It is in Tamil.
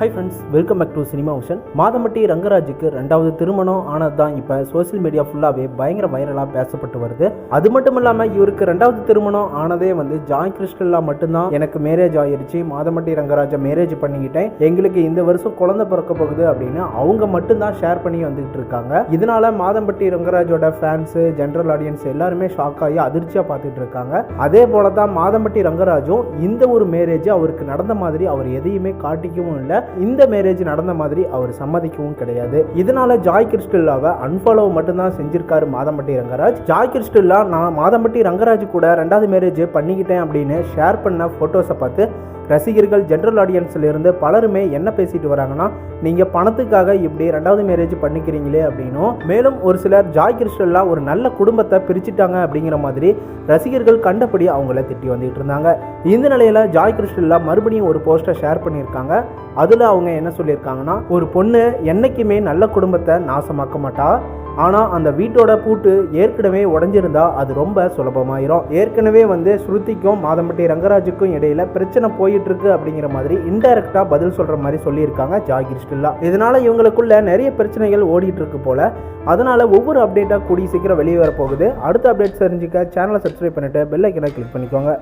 High friends, welcome back to cinema ocean. Madhampatti ரங்கராஜுக்கு 2வது திருமணம் ஆனது தான் இப்போ சோசியல் மீடியா ஃபுல்லாகவே பயங்கர வைரலாக பேசப்பட்டு வருது. அது மட்டும் இல்லாமல் இவருக்கு 2வது திருமணம் ஆனதே ஜாய் கிறிஸ்டலா மட்டும்தான் எனக்கு மேரேஜ் ஆயிருச்சு, மாதம்பட்டி ரங்கராஜை மேரேஜ் பண்ணிக்கிட்டேன், எங்களுக்கு இந்த வருஷம் குழந்தை பிறக்க போகுது அப்படின்னு அவங்க மட்டும்தான் ஷேர் பண்ணி வந்துகிட்டு இருக்காங்க. இதனால மாதம்பட்டி ரங்கராஜோட ஃபேன்ஸு, ஜென்ரல் ஆடியன்ஸ் எல்லாருமே ஷாக் ஆகி அதிர்ச்சியாக பார்த்துட்டு இருக்காங்க. அதே போல தான் மாதம்பட்டி ரங்கராஜும் இந்த ஒரு மேரேஜ் அவருக்கு நடந்த மாதிரி அவர் எதையுமே காட்டிக்கவும் இல்லை, இந்த மேரேஜ் நடந்த மாதிரி அவர் சம்மதிக்கவும் கிடையாது. இதனால ஜாய் கிறிஸ்டலாவை அன்ஃபாலோ மட்டும்தான் செஞ்சிருக்காரு மாதம்பட்டி ரங்கராஜ். ஜாய் கிறிஸ்டலா நான் மாதம்பட்டி ரங்கராஜ் கூட 2வது மேரேஜ் பண்ணிக்கிட்டேன் அப்படின்னு ஷேர் பண்ண போட்டோஸை பார்த்து ரசிகர்கள், ஜென்ரல் ஆடியன்ஸ்ல இருந்து பலருமே என்ன பேசிட்டு வராங்கன்னா, நீங்க பணத்துக்காக இப்படி 2வது மேரேஜ் பண்ணிக்கிறீங்களே அப்படின்னும், மேலும் ஒரு சிலர் ஜாய் கிறிஸ்டலா ஒரு நல்ல குடும்பத்தை பிரிச்சுட்டாங்க அப்படிங்கிற மாதிரி ரசிகர்கள் கண்டபடி அவங்கள திட்டி வந்துட்டு இருந்தாங்க. இந்த நிலையில ஜாய் கிறிஸ்டலா மறுபடியும் ஒரு போஸ்டர் ஷேர் பண்ணியிருக்காங்க. அதுல அவங்க என்ன சொல்லியிருக்காங்கன்னா, ஒரு பொண்ணு என்னைக்குமே நல்ல குடும்பத்தை நாசமாக்க மாட்டா, ஆனால் அந்த வீட்டோட பூட்டு ஏற்கனவே உடஞ்சிருந்தா அது ரொம்ப சுலபமாயிரும். ஏற்கனவே ஸ்ருதிக்கும் மாதம்பட்டி ரங்கராஜுக்கும் இடையில பிரச்சனை போயிட்டு இருக்கு அப்படிங்கிற மாதிரி இன்டைரக்டா பதில் சொல்ற மாதிரி சொல்லியிருக்காங்க ஜாய் கிறிஸ்டலா. இதனால இவங்களுக்குள்ள நிறைய பிரச்சனைகள் ஓடிட்டு இருக்கு போல. அதனால ஒவ்வொரு அப்டேட்டா கூடிய சீக்கிரம் வெளியே வர போகுது. அடுத்த அப்டேட் தெரிஞ்சுக்க சேனலை சப்ஸ்கிரைப் பண்ணிட்டு பெல் ஐக்கனை கிளிக் பண்ணிக்கோங்க.